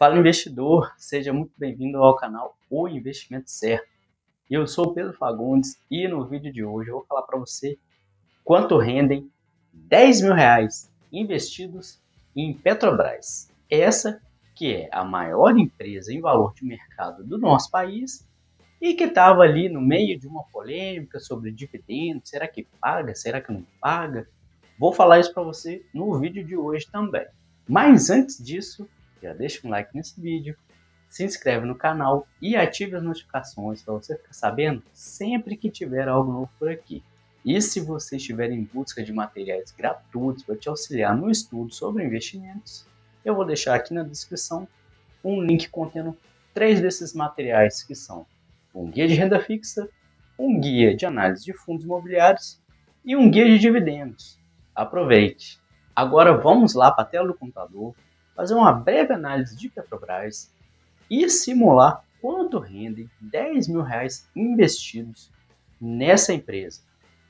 Fala investidor, seja muito bem-vindo ao canal O Investimento Certo. Eu sou o Pedro Fagundes e no vídeo de hoje eu vou falar para você quanto rendem R$ 10.000 investidos em Petrobras. Essa que é a maior empresa em valor de mercado do nosso país e que estava ali no meio de uma polêmica sobre dividendos, será que paga, será que não paga? Vou falar isso para você no vídeo de hoje também. Mas antes disso, já deixa um like nesse vídeo, se inscreve no canal e ative as notificações para você ficar sabendo sempre que tiver algo novo por aqui. E se você estiver em busca de materiais gratuitos para te auxiliar no estudo sobre investimentos, eu vou deixar aqui na descrição um link contendo 3 desses materiais que são um guia de renda fixa, um guia de análise de fundos imobiliários e um guia de dividendos. Aproveite! Agora vamos lá para a tela do computador, fazer uma breve análise de Petrobras e simular quanto rendem R$ 10.000 investidos nessa empresa.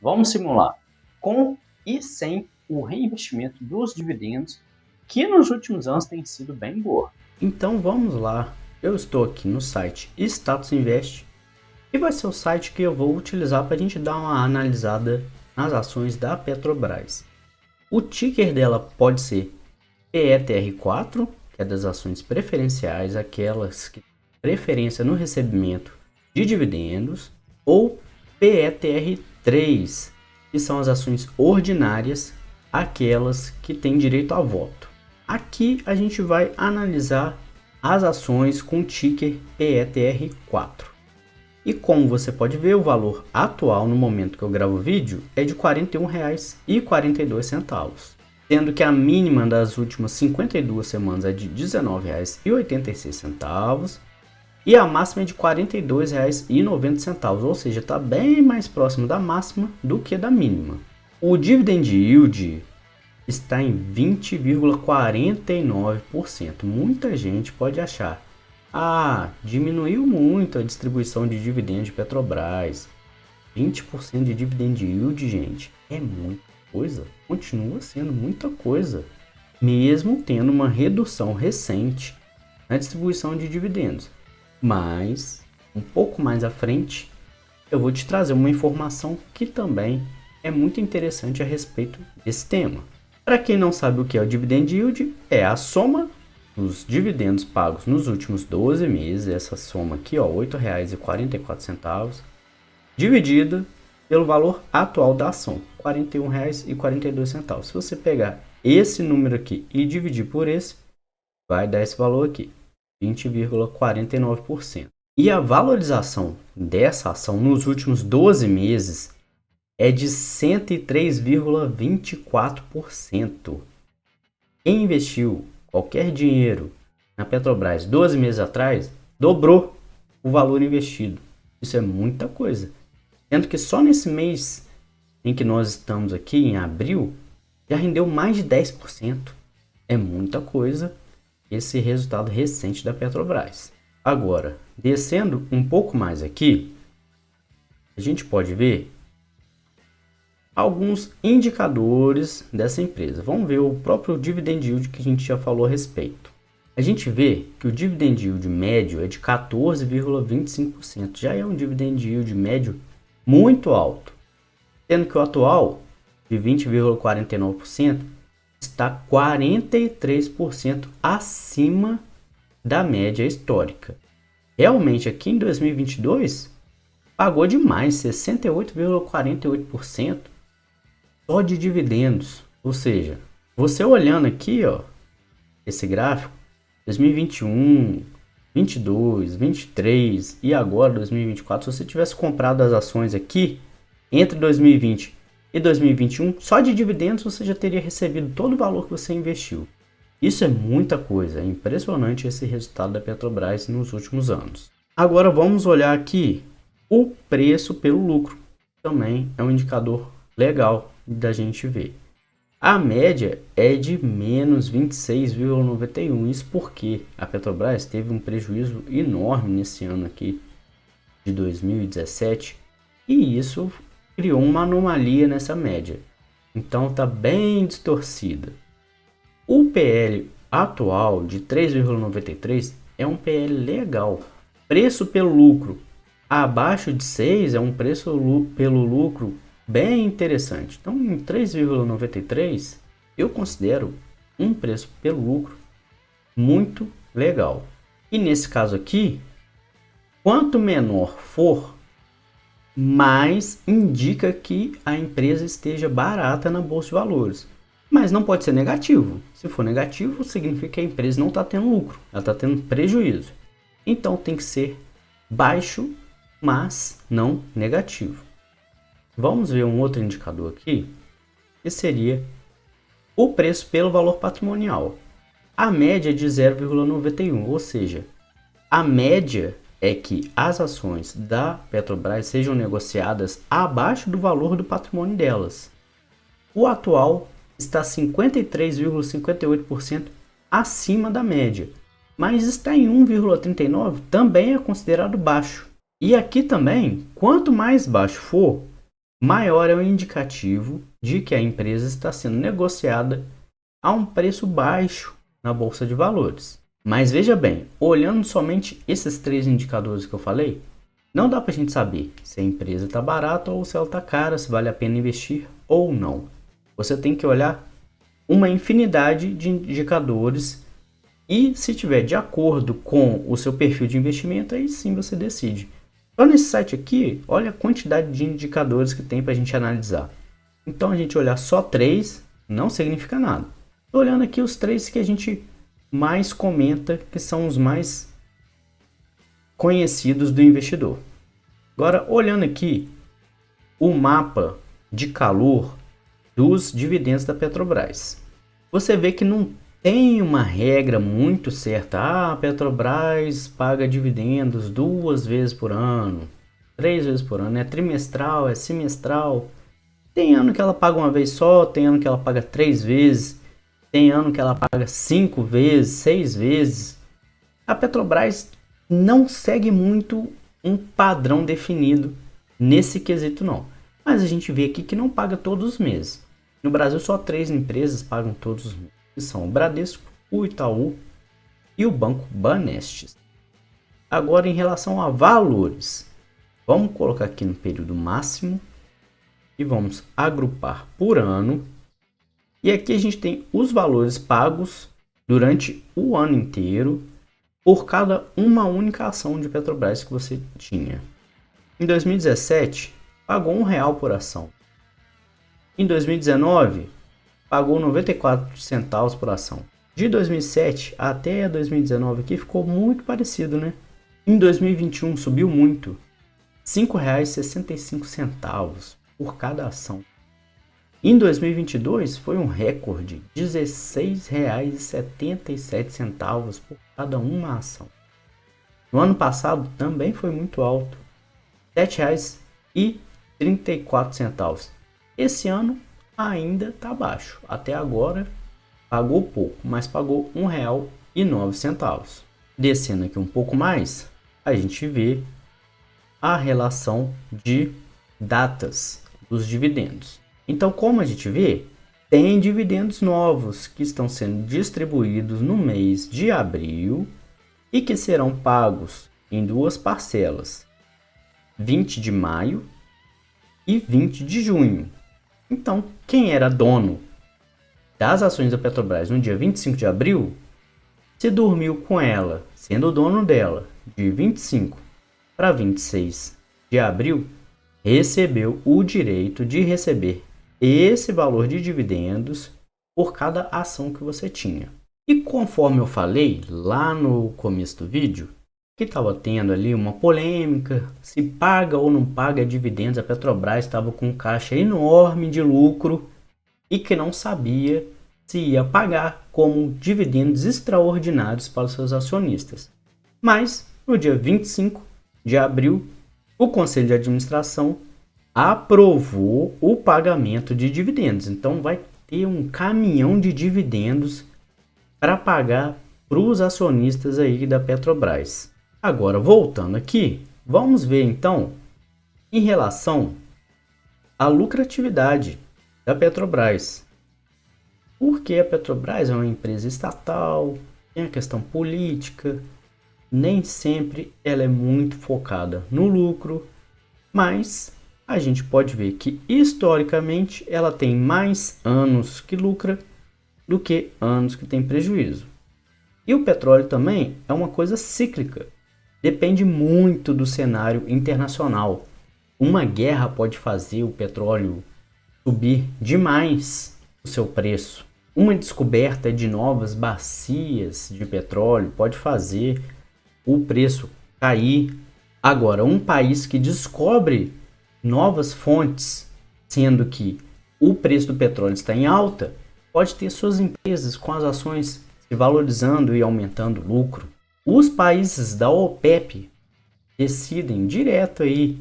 Vamos simular com e sem o reinvestimento dos dividendos, que nos últimos anos tem sido bem boa. Então vamos lá, eu estou aqui no site Status Invest e vai ser o site que eu vou utilizar para a gente dar uma analisada nas ações da Petrobras. O ticker dela pode ser PETR4, que é das ações preferenciais, aquelas que têm preferência no recebimento de dividendos, ou PETR3, que são as ações ordinárias, aquelas que têm direito a voto. Aqui a gente vai analisar as ações com ticker PETR4. E como você pode ver, o valor atual no momento que eu gravo o vídeo é de R$ 41,42, sendo que a mínima das últimas 52 semanas é de R$ 19,86 e a máxima é de R$ 42,90, ou seja, está bem mais próximo da máxima do que da mínima. O dividend yield está em 20,49%. Muita gente pode achar: diminuiu muito a distribuição de dividendos de Petrobras. 20% de dividend yield, gente, é muita coisa. Continua sendo muita coisa, mesmo tendo uma redução recente na distribuição de dividendos. Mas, um pouco mais à frente, eu vou te trazer uma informação que também é muito interessante a respeito desse tema. Para quem não sabe o que é o dividend yield, é a soma os dividendos pagos nos últimos 12 meses, essa soma aqui, R$ 8,44, dividida pelo valor atual da ação, R$ 41,42. Se você pegar esse número aqui e dividir por esse, vai dar esse valor aqui, 20,49%. E a valorização dessa ação nos últimos 12 meses é de 103,24%. Quem investiu qualquer dinheiro na Petrobras 12 meses atrás, dobrou o valor investido. Isso é muita coisa. Sendo que só nesse mês em que nós estamos aqui, em abril, já rendeu mais de 10%. É muita coisa esse resultado recente da Petrobras. Agora, descendo um pouco mais aqui, a gente pode ver alguns indicadores dessa empresa. Vamos ver o próprio dividend yield que a gente já falou a respeito. A gente vê que o dividend yield médio é de 14,25%. Já é um dividend yield médio muito alto. Sendo que o atual, de 20,49%, está 43% acima da média histórica. Realmente, aqui em 2022, pagou demais, 68,48%. Só de dividendos. Ou seja, você olhando aqui, ó, esse gráfico, 2021, 22, 23 e agora 2024, se você tivesse comprado as ações aqui entre 2020 e 2021, só de dividendos você já teria recebido todo o valor que você investiu. Isso é muita coisa, é impressionante esse resultado da Petrobras nos últimos anos. Agora vamos olhar aqui o preço pelo lucro. Também é um indicador legal da gente ver. A média é de menos 26,91. Isso porque a Petrobras teve um prejuízo enorme nesse ano aqui de 2017 e isso criou uma anomalia nessa média. Então está bem distorcida. O PL atual de 3,93 é um PL legal. Preço pelo lucro abaixo de 6 é um preço pelo lucro bem interessante. Então, em 3,93 eu considero um preço pelo lucro muito legal. E nesse caso aqui, quanto menor for, mais indica que a empresa esteja barata na bolsa de valores. Mas não pode ser negativo. Se for negativo, significa que a empresa não está tendo lucro, ela está tendo prejuízo. Então tem que ser baixo, mas não negativo. Vamos ver um outro indicador aqui, que seria o preço pelo valor patrimonial. A média é de 0,91, ou seja, a média é que as ações da Petrobras sejam negociadas abaixo do valor do patrimônio delas. O atual está 53,58% acima da média, mas está em 1,39, também é considerado baixo. E aqui também, quanto mais baixo for, maior é o indicativo de que a empresa está sendo negociada a um preço baixo na bolsa de valores. Mas veja bem, olhando somente esses 3 indicadores que eu falei, não dá para a gente saber se a empresa está barata ou se ela está cara, se vale a pena investir ou não. Você tem que olhar uma infinidade de indicadores e, se tiver de acordo com o seu perfil de investimento, aí sim você decide. Então, nesse site aqui, olha a quantidade de indicadores que tem para a gente analisar. Então, a gente olhar só 3 não significa nada. Estou olhando aqui os 3 que a gente mais comenta, que são os mais conhecidos do investidor. Agora, olhando aqui o mapa de calor dos dividendos da Petrobras, você vê que não tem uma regra muito certa. A Petrobras paga dividendos 2 vezes por ano, 3 vezes por ano, é trimestral, é semestral. Tem ano que ela paga uma vez só, tem ano que ela paga 3 vezes, tem ano que ela paga 5 vezes, 6 vezes. A Petrobras não segue muito um padrão definido nesse quesito não. Mas a gente vê aqui que não paga todos os meses. No Brasil só 3 empresas pagam todos os meses, que são o Bradesco, o Itaú e o Banco Banestes. Agora, em relação a valores, vamos colocar aqui no período máximo e vamos agrupar por ano. E aqui a gente tem os valores pagos durante o ano inteiro por cada uma única ação de Petrobras que você tinha. Em 2017, pagou R$1 por ação. Em 2019, pagou 94 centavos por ação. De 2007 até 2019 aqui ficou muito parecido, né? Em 2021 subiu muito, R$ 5,65 por cada ação. Em 2022 foi um recorde, R$ 16,77 por cada uma ação. No ano passado também foi muito alto, R$ 7,34. Esse ano ainda está baixo, até agora pagou pouco, mas pagou R$ 1,09. Descendo aqui um pouco mais, a gente vê a relação de datas dos dividendos. Então, como a gente vê, tem dividendos novos que estão sendo distribuídos no mês de abril e que serão pagos em 2 parcelas, 20 de maio e 20 de junho. Então, quem era dono das ações da Petrobras no dia 25 de abril, se dormiu com ela, sendo dono dela, de 25 para 26 de abril, recebeu o direito de receber esse valor de dividendos por cada ação que você tinha. E conforme eu falei lá no começo do vídeo, que estava tendo ali uma polêmica, se paga ou não paga dividendos, a Petrobras estava com um caixa enorme de lucro e que não sabia se ia pagar como dividendos extraordinários para os seus acionistas. Mas, no dia 25 de abril, o Conselho de Administração aprovou o pagamento de dividendos. Então vai ter um caminhão de dividendos para pagar para os acionistas aí da Petrobras. Agora, voltando aqui, vamos ver então em relação à lucratividade da Petrobras. Porque a Petrobras é uma empresa estatal, tem a questão política, nem sempre ela é muito focada no lucro, mas a gente pode ver que historicamente ela tem mais anos que lucra do que anos que tem prejuízo. E o petróleo também é uma coisa cíclica, depende muito do cenário internacional. Uma guerra pode fazer o petróleo subir demais o seu preço. Uma descoberta de novas bacias de petróleo pode fazer o preço cair. Agora, um país que descobre novas fontes, sendo que o preço do petróleo está em alta, pode ter suas empresas com as ações se valorizando e aumentando o lucro. Os países da OPEP decidem direto aí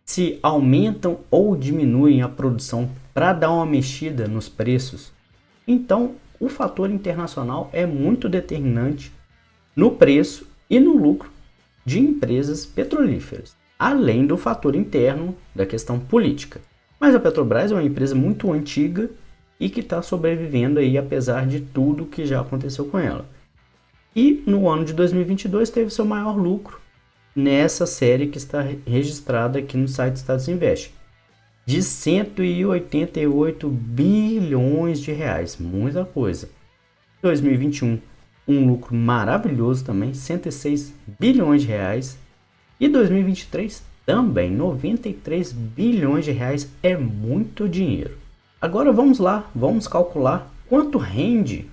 se aumentam ou diminuem a produção para dar uma mexida nos preços. Então, o fator internacional é muito determinante no preço e no lucro de empresas petrolíferas, além do fator interno da questão política. Mas a Petrobras é uma empresa muito antiga e que está sobrevivendo aí apesar de tudo que já aconteceu com ela. E no ano de 2022 teve seu maior lucro nessa série que está registrada aqui no site Status Invest, de 188 bilhões de reais, muita coisa. 2021, um lucro maravilhoso também, 106 bilhões de reais. E 2023 também, 93 bilhões de reais, é muito dinheiro. Agora vamos lá, vamos calcular quanto rende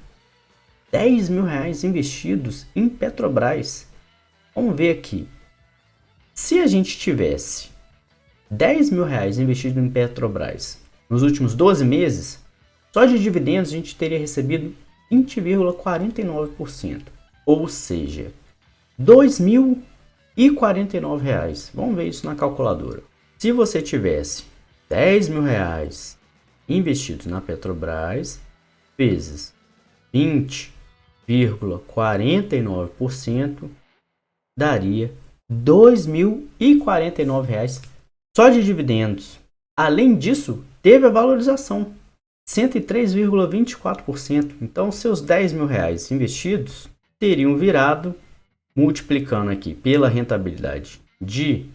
10 mil reais investidos em Petrobras. Vamos ver aqui. Se a gente tivesse 10 mil reais investido em Petrobras nos últimos 12 meses, só de dividendos a gente teria recebido 20,49%. Ou seja, R$ 2.049. Vamos ver isso na calculadora. Se você tivesse 10 mil reais investidos na Petrobras, vezes 20,49%, daria R$ 2.049 só de dividendos. Além disso, teve a valorização, 103,24%. Então, seus 10 mil reais investidos teriam virado, multiplicando aqui pela rentabilidade de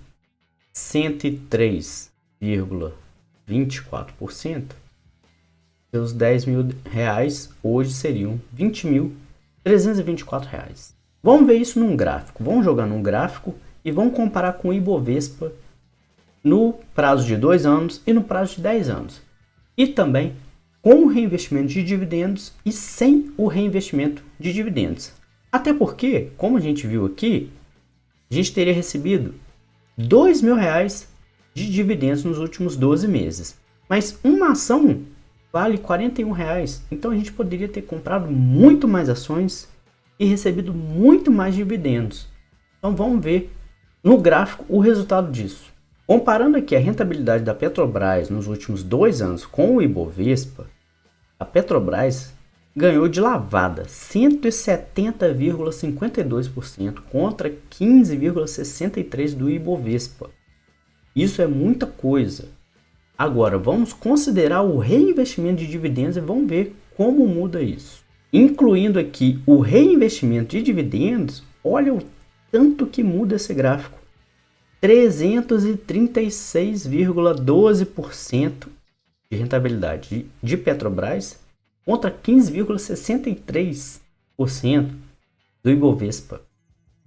103,24%, seus 10 mil reais hoje seriam R$ 20.324. Vamos ver isso num gráfico. Vamos jogar num gráfico e vamos comparar com o Ibovespa no prazo de 2 anos e no prazo de 10 anos. E também com o reinvestimento de dividendos e sem o reinvestimento de dividendos. Até porque, como a gente viu aqui, a gente teria recebido R$ 2 mil reais de dividendos nos últimos 12 meses. Mas uma ação vale R$ 41 reais. Então a gente poderia ter comprado muito mais ações e recebido muito mais dividendos. Então vamos ver no gráfico o resultado disso. Comparando aqui a rentabilidade da Petrobras nos últimos 2 anos com o Ibovespa, a Petrobras ganhou de lavada 170,52% contra 15,63% do Ibovespa. Isso é muita coisa. Agora vamos considerar o reinvestimento de dividendos e vamos ver como muda isso. Incluindo aqui o reinvestimento de dividendos, olha o tanto que muda esse gráfico. 336,12% de rentabilidade de Petrobras contra 15,63% do Ibovespa.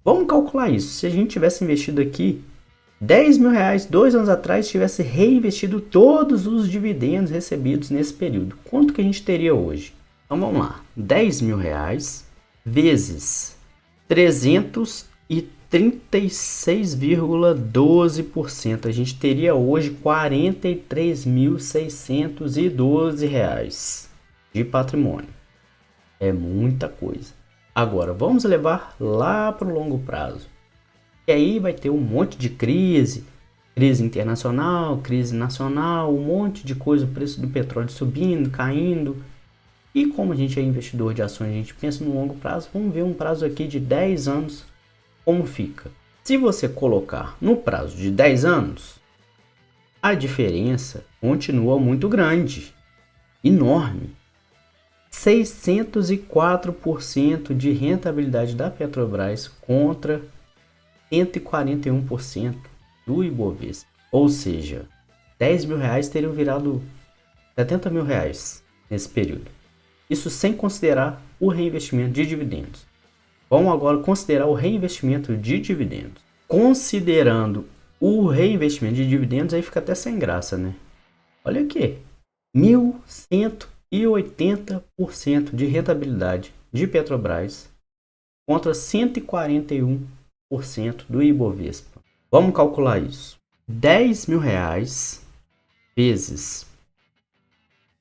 Vamos calcular isso. Se a gente tivesse investido aqui 10 mil reais 2 anos atrás, tivesse reinvestido todos os dividendos recebidos nesse período, quanto que a gente teria hoje? Então vamos lá, 10 mil reais vezes 336,12%. A gente teria hoje R$ 43.612 de patrimônio. É muita coisa. Agora, vamos levar lá para o longo prazo. E aí vai ter um monte de crise internacional, crise nacional, um monte de coisa, o preço do petróleo subindo, caindo. E como a gente é investidor de ações, a gente pensa no longo prazo, vamos ver um prazo aqui de 10 anos, como fica. Se você colocar no prazo de 10 anos, a diferença continua muito grande, enorme. 604% de rentabilidade da Petrobras contra 141% do Ibovespa. Ou seja, 10 mil reais teriam virado 70 mil reais nesse período. Isso sem considerar o reinvestimento de dividendos. Vamos agora considerar o reinvestimento de dividendos. Considerando o reinvestimento de dividendos, aí fica até sem graça, né? Olha aqui, 1.180% de rentabilidade de Petrobras contra 141% do Ibovespa. Vamos calcular isso. 10 mil reais vezes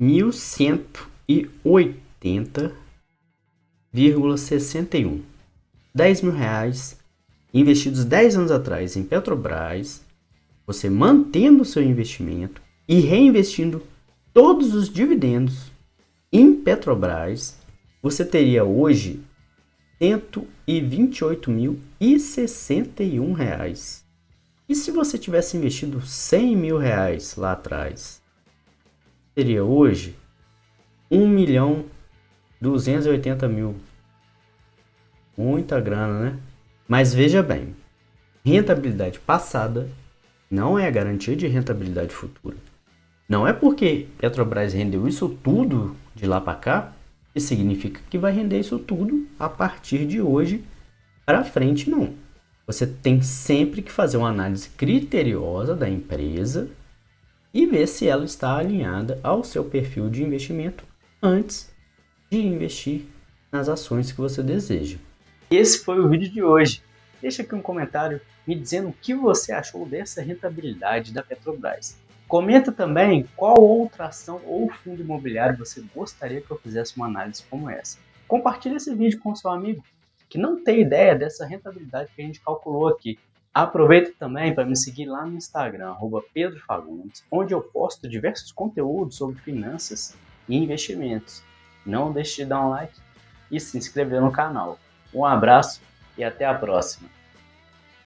1.180,61. 10 mil reais investidos 10 anos atrás em Petrobras, você mantendo o seu investimento e reinvestindo todos os dividendos em Petrobras, você teria hoje R$ 128.061. E se você tivesse investido 100 mil reais lá atrás, teria hoje 1.280.000. Muita grana, né? Mas veja bem, rentabilidade passada não é a garantia de rentabilidade futura. Não é porque Petrobras rendeu isso tudo de lá para cá que significa que vai render isso tudo a partir de hoje para frente, não. Você tem sempre que fazer uma análise criteriosa da empresa e ver se ela está alinhada ao seu perfil de investimento antes de investir nas ações que você deseja. Esse foi o vídeo de hoje. Deixa aqui um comentário me dizendo o que você achou dessa rentabilidade da Petrobras. Comenta também qual outra ação ou fundo imobiliário você gostaria que eu fizesse uma análise como essa. Compartilhe esse vídeo com seu amigo que não tem ideia dessa rentabilidade que a gente calculou aqui. Aproveita também para me seguir lá no Instagram, @PedroFagundes, onde eu posto diversos conteúdos sobre finanças e investimentos. Não deixe de dar um like e se inscrever no canal. Um abraço e até a próxima!